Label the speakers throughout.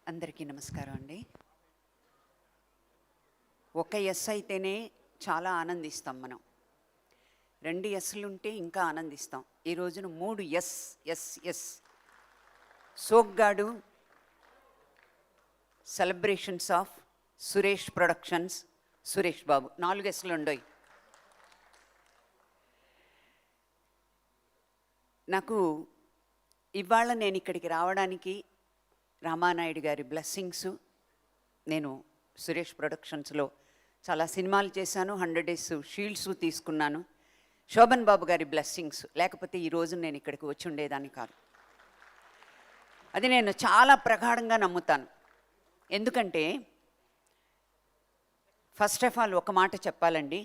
Speaker 1: అందరికీ నమస్కారం అండి. ఒక ఎస్ అయితేనే చాలా ఆనందిస్తాం మనం. 2 ఎస్లు ఉంటే ఇంకా ఆనందిస్తాం. ఈ రోజున 3 S S S Soggadu celebrations of Suresh productions Suresh Babu 4 ఎస్లు ఉండోయి. నాకు ఇవాళ నేను ఇక్కడికి రావడానికి రామానాయుడు గారి బ్లెస్సింగ్స్. నేను సురేష్ ప్రొడక్షన్స్లో చాలా సినిమాలు చేశాను, 100 డేస్ షీల్డ్స్ తీసుకున్నాను. శోభన్ బాబు గారి బ్లెస్సింగ్స్ లేకపోతే ఈరోజు నేను ఇక్కడికి వచ్చి ఉండేదాన్ని కాదు. అది నేను చాలా ప్రగాఢంగా నమ్ముతాను. ఎందుకంటే ఫస్ట్ ఆఫ్ ఆల్ ఒక మాట చెప్పాలండి.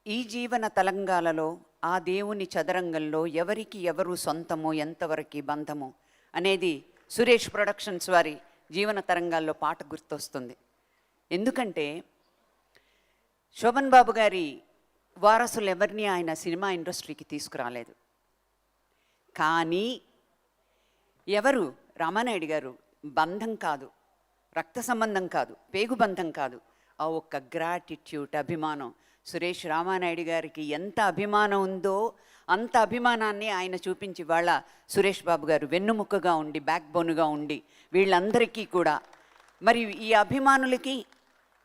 Speaker 1: ఈ జీవన తలంగాలలో ఆ దేవుని చదరంగంలో ఎవరికి ఎవరు సొంతమో ఎంతవరకు బంధమో అనేది సురేష్ ప్రొడక్షన్స్ వారి జీవన తరంగాల్లో పాట గుర్తొస్తుంది. ఎందుకంటే శోభన్ బాబు గారి వారసులు ఎవరిని ఆయన సినిమా ఇండస్ట్రీకి తీసుకురాలేదు. కానీ ఎవరు రామానాయుడు గారు బంధం కాదు, రక్త సంబంధం కాదు, పేగు బంధం కాదు, ఆ ఒక్క గ్రాటిట్యూడ్ అభిమానం. సురేష్ రామానాయుడు గారికి ఎంత అభిమానం ఉందో అంత అభిమానాన్ని ఆయన చూపించి వాళ్ళ సురేష్ బాబు గారు వెన్నుముక్కగా ఉండి బ్యాక్ బోన్గా ఉండి వీళ్ళందరికీ కూడా మరి ఈ అభిమానులకి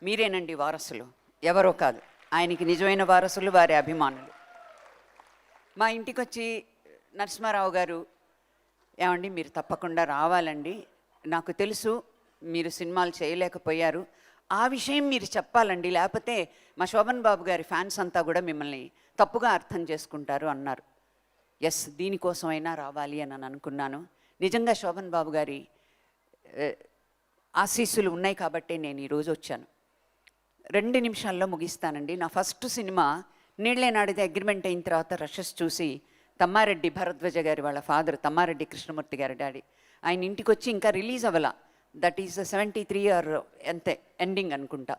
Speaker 1: మీరేనండి వారసులు, ఎవరో కాదు. ఆయనకి నిజమైన వారసులు వారి అభిమానులు. మా ఇంటికి వచ్చి నరసింహారావు గారు, ఏమండి మీరు తప్పకుండా రావాలండి, నాకు తెలుసు మీరు సినిమాలు చేయలేకపోయారు, ఆ విషయం మీరు చెప్పాలండి, లేకపోతే మా శోభన్ బాబు గారి ఫ్యాన్స్ అంతా కూడా మిమ్మల్ని తప్పుగా అర్థం చేసుకుంటారు అన్నారు. ఎస్, దీనికోసమైనా రావాలి అని అనుకున్నాను. నిజంగా శోభన్ బాబు గారి ఆశీస్సులు ఉన్నాయి కాబట్టే నేను ఈరోజు వచ్చాను. 2 నిమిషాల్లో ముగిస్తానండి. నా ఫస్ట్ సినిమా నీళ్ళేనాడితే అగ్రిమెంట్ అయిన తర్వాత రషెస్ చూసి తమ్మారెడ్డి భరద్వాజ గారి వాళ్ళ ఫాదర్ తమ్మారెడ్డి కృష్ణమూర్తి గారి డాడీ ఆయన ఇంటికి వచ్చి ఇంకా రిలీజ్ అవ్వాల, దట్ ఈస్ 73 ఆర్ అంతే ఎండింగ్ అనుకుంటా.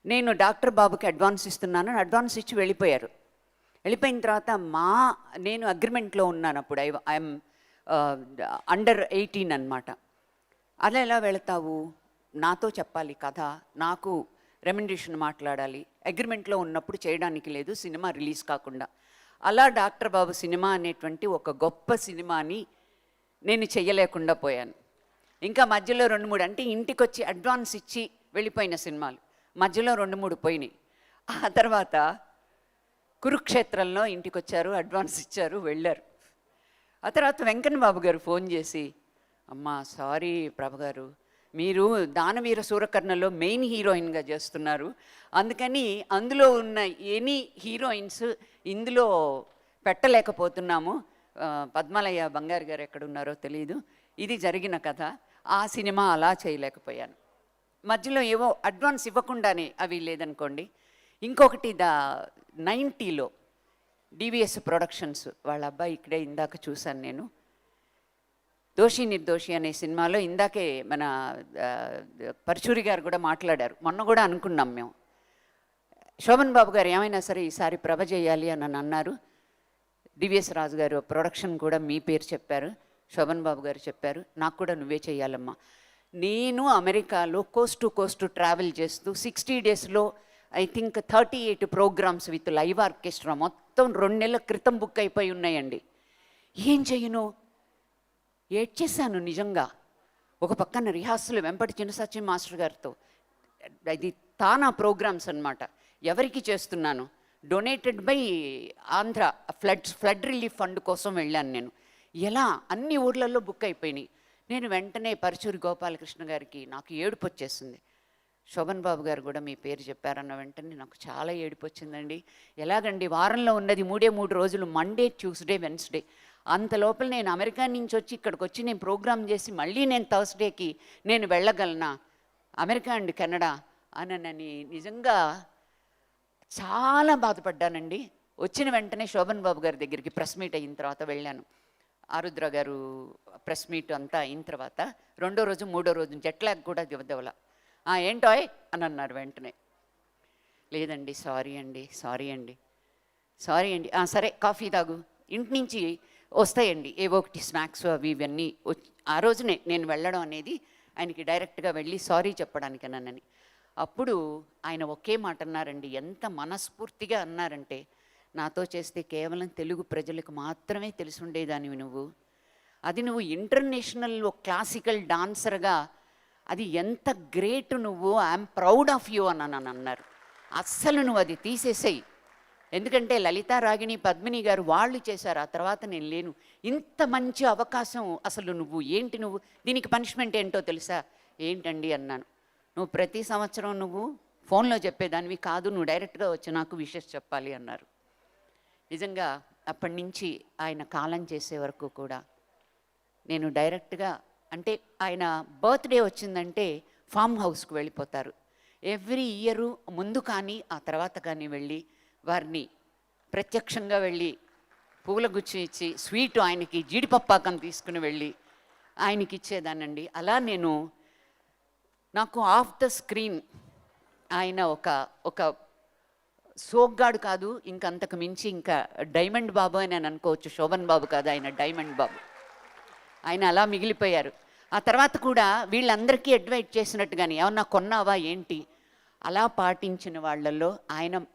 Speaker 1: నేను డాక్టర్ బాబుకి అడ్వాన్స్ ఇస్తున్నాను, అడ్వాన్స్ ఇచ్చి వెళ్ళిపోయారు. వెళ్ళిపోయిన తర్వాత నేను అగ్రిమెంట్లో ఉన్నాను అప్పుడు. ఐఎమ్ అండర్ 18 అనమాట. అలా ఎలా వెళతావు, నాతో చెప్పాలి కథ, నాకు రెమ్యునరేషన్ మాట్లాడాలి, అగ్రిమెంట్లో ఉన్నప్పుడు చేయడానికి లేదు సినిమా రిలీజ్ కాకుండా. అలా డాక్టర్ బాబు సినిమా అనేటువంటి ఒక గొప్ప సినిమాని నేను చెయ్యలేకుండా పోయాను. ఇంకా మధ్యలో 2-3 అంటే ఇంటికి వచ్చి అడ్వాన్స్ ఇచ్చి వెళ్ళిపోయిన సినిమాలు మధ్యలో 2-3 పోయినాయి. ఆ తర్వాత కురుక్షేత్రంలో ఇంటికి వచ్చారు, అడ్వాన్స్ ఇచ్చారు, వెళ్ళారు. ఆ తర్వాత వెంకన్న బాబు గారు ఫోన్ చేసి, అమ్మా సారీ ప్రభగారు, మీరు దానవీర సూరకర్ణలో మెయిన్ హీరోయిన్గా చేస్తున్నారు, అందుకని అందులో ఉన్న ఎనీ హీరోయిన్స్ ఇందులో పెట్టలేకపోతున్నాము, పద్మాలయ్య బంగారు గారు ఎక్కడున్నారో తెలియదు, ఇది జరిగిన కథ, ఆ సినిమా అలా చేయలేకపోయాను. మధ్యలో ఏవో అడ్వాన్స్ ఇవ్వకుండానే అవి లేదనుకోండి. ఇంకొకటి 90లో డివిఎస్ ప్రొడక్షన్స్ వాళ్ళ అబ్బాయి ఇక్కడే ఇందాక చూశాను నేను, దోషి నిర్దోషి అనే సినిమాలో ఇందాకే మన పరచూరి గారు కూడా మాట్లాడారు, మొన్న కూడా అనుకున్నాం మేము. శోభన్ బాబు గారు ఏమైనా సరే ఈసారి ప్రభ చేయాలి అని అన్నారు. డివిఎస్ రాజు గారు ప్రొడక్షన్ కూడా మీ పేరు చెప్పారు, శోభన్ బాబు గారు చెప్పారు, నాకు కూడా నువ్వే చేయాలమ్మా. నేను అమెరికాలో కోస్ట్ టు కోస్ట్ ట్రావెల్ చేస్తూ 60 డేస్లో I think 38 programmes with live orchestra మొత్తం 2 నెలల క్రితం బుక్ అయిపోయి ఉన్నాయండి. ఏం చెయ్యను, ఏడ్చేశాను నిజంగా. ఒక పక్కన రిహార్సల్ వెంపటి చిన్న సత్యం మాస్టర్ గారితో, ఇది తానా ప్రోగ్రామ్స్ అనమాట, ఎవరికి చేస్తున్నాను, donated by Andhra flood relief fund కోసం వెళ్ళాను నేను. ఎలా అన్ని ఊర్లలో బుక్ అయిపోయినాయి. నేను వెంటనే పరచూరి గోపాలకృష్ణ గారికి నాకు ఏడుపు వచ్చేసింది. శోభన్ బాబు గారు కూడా మీ పేరు చెప్పారన్న వెంటనే నాకు చాలా ఏడుపు వచ్చిందండి. ఎలాగండి, వారంలో ఉన్నది 3 రోజులు, మండే ట్యూస్డే వెన్స్డే, అంత లోపల నేను అమెరికా నుంచి వచ్చి ఇక్కడికి వచ్చి నేను ప్రోగ్రామ్ చేసి మళ్ళీ నేను థర్స్డేకి నేను వెళ్ళగలనా, అమెరికా అండ్ కెనడా అని నిజంగా చాలా బాధపడ్డానండి. వచ్చిన వెంటనే శోభన్ బాబు గారి దగ్గరికి ప్రెస్ మీట్ అయిన తర్వాత వెళ్ళాను. ఆరుద్ర గారు ప్రెస్ మీట్ అంతా అయిన తర్వాత 2వ రోజు 3వ రోజు జెట్లాగ్ కూడా దివదవల, ఏంటోయ్ అని అన్నారు వెంటనే. లేదండి సారీ అండి సరే కాఫీ తాగు, ఇంటి నుంచి వస్తాయండి ఏవో ఒకటి స్నాక్స్ అవి ఇవన్నీ ఆ రోజునే నేను వెళ్ళడం అనేది ఆయనకి డైరెక్ట్గా వెళ్ళి సారీ చెప్పడానికి నన్నని. అప్పుడు ఆయన ఒకే మాట అన్నారండి, ఎంత మనస్ఫూర్తిగా అన్నారంటే, నాతో చేస్తే కేవలం తెలుగు ప్రజలకు మాత్రమే తెలిసి ఉండేదానివి నువ్వు, అది నువ్వు ఇంటర్నేషనల్ క్లాసికల్ డాన్సర్గా అది ఎంత గ్రేట్, నువ్వు ఐఎమ్ ప్రౌడ్ ఆఫ్ యూ అని అన్నారు. అస్సలు నువ్వు అది తీసేసేయి, ఎందుకంటే లలితా రాగిణి పద్మిని గారు వాళ్ళు చేశారు, ఆ తర్వాత నేను లేను. ఇంత మంచి అవకాశం అసలు నువ్వు ఏంటి, నువ్వు దీనికి పనిష్మెంట్ ఏంటో తెలుసా? ఏంటండి అన్నాను. నువ్వు ప్రతి సంవత్సరం నువ్వు ఫోన్లో చెప్పేదానివి కాదు, నువ్వు డైరెక్ట్గా వచ్చి నాకు విషెస్ చెప్పాలి అన్నారు. నిజంగా అప్పటి నుంచి ఆయన కాలం చేసే వరకు కూడా నేను డైరెక్ట్గా, అంటే ఆయన బర్త్డే వచ్చిందంటే ఫామ్ హౌస్కి వెళ్ళిపోతారు. ఎవ్రీ ఇయరు ముందు కానీ ఆ తర్వాత కానీ వెళ్ళి వారిని ప్రత్యక్షంగా వెళ్ళి పూల గుచ్చి ఇచ్చి స్వీట్ ఆయనకి జీడిపప్పాకం తీసుకుని వెళ్ళి ఆయనకి ఇచ్చేదానండి. అలా నేను, నాకు ఆఫ్ ద స్క్రీన్ ఆయన ఒక సోగ్గాడు కాదు, ఇంకంతకు మించి ఇంకా డైమండ్ బాబు అని నేను అనుకోవచ్చు. శోభన్ బాబు కాదు, ఆయన డైమండ్ బాబు. ఆయన అలా మిగిలిపోయారు. ఆ తర్వాత కూడా వీళ్ళందరికీ అడ్వైట్ చేసినట్టుగాని ఏమన్నా కొన్నావా ఏంటి, అలా పాటించిన వాళ్ళల్లో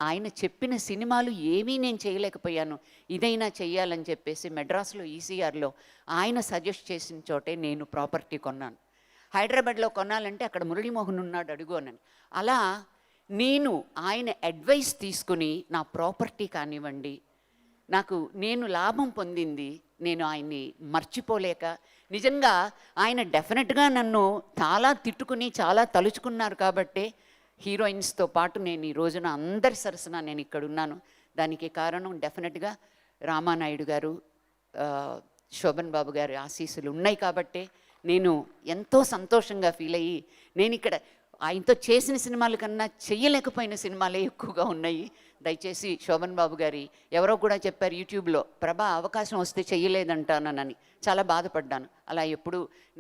Speaker 1: ఆయన చెప్పిన సినిమాలు ఏమీ నేను చేయలేకపోయాను. ఇదైనా చెయ్యాలని చెప్పేసి మెడ్రాస్లో ఈసీఆర్లో ఆయన సజెస్ట్ చేసిన చోటే నేను ప్రాపర్టీ కొన్నాను. హైదరాబాద్లో కొనాలంటే అక్కడ మురళీమోహన్ ఉన్నాడు అడుగు అని. అలా నేను ఆయన అడ్వైస్ తీసుకుని నా ప్రాపర్టీ కానివ్వండి, నేను లాభం పొందింది, నేను ఆయన్ని మర్చిపోలేక, నిజంగా ఆయన డెఫినెట్గా నన్ను చాలా తిట్టుకుని చాలా తలుచుకున్నారు కాబట్టే హీరోయిన్స్తో పాటు నేను ఈ రోజున అందరి సరసన నేను ఇక్కడ ఉన్నాను. దానికి కారణం డెఫినెట్గా రామానాయుడు గారు, శోభన్ బాబు గారి ఆశీస్సులు ఉన్నాయి కాబట్టే నేను ఎంతో సంతోషంగా ఫీల్ అయ్యి, నేను ఇక్కడ ఆయనతో చేసిన సినిమాల కన్నా చెయ్యలేకపోయిన సినిమాలే ఎక్కువగా ఉన్నాయి. దయచేసి శోభన్ బాబు గారి, ఎవరో కూడా చెప్పారు యూట్యూబ్లో, ప్రభా అవకాశం వస్తే చెయ్యలేదంటానని. చాలా బాధపడ్డాను.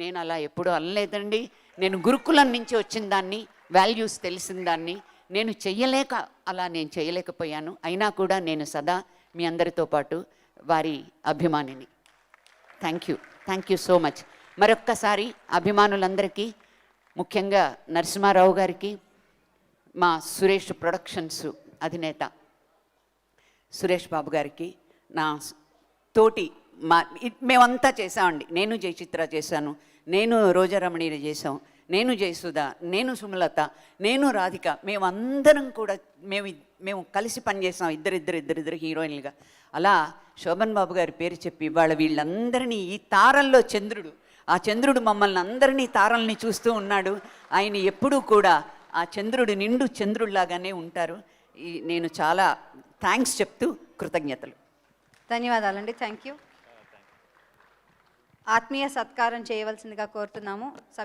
Speaker 1: నేను అలా ఎప్పుడు అనలేదండి. నేను గురుకులం నుంచి వచ్చిన దాన్ని, వాల్యూస్ తెలిసిన దాన్ని, నేను నేను చేయలేకపోయాను. అయినా కూడా నేను సదా మీ అందరితో పాటు వారి అభిమానిని. Thank you so much. మరొక్కసారి అభిమానులందరికీ, ముఖ్యంగా నరసింహారావు గారికి, మా సురేష్ ప్రొడక్షన్స్ అధినేత సురేష్ బాబు గారికి, నా తోటి మేమంతా చేసామండి. నేను జయచిత్ర చేశాను, నేను రోజారమణిని చేసాం, నేను జయసుధ, నేను సుమలత, నేను రాధిక, మేమందరం కూడా మేము కలిసి పనిచేసాం, ఇద్దరు హీరోయిన్లుగా. అలా శోభన్ బాబు గారి పేరు చెప్పి ఇవాళ వీళ్ళందరినీ, ఈ తారల్లో చంద్రుడు, ఆ చంద్రుడు మమ్మల్ని అందరినీ తారల్ని చూస్తూ ఉన్నాడు. ఆయన ఎప్పుడూ కూడా ఆ చంద్రుడు నిండు చంద్రుడిలాగానే ఉంటారు. నేను చాలా థ్యాంక్స్ చెప్తూ కృతజ్ఞతలు.
Speaker 2: ధన్యవాదాలండి. Thank you. ఆత్మీయ సత్కారం చేయవలసిందిగా కోరుతున్నాము.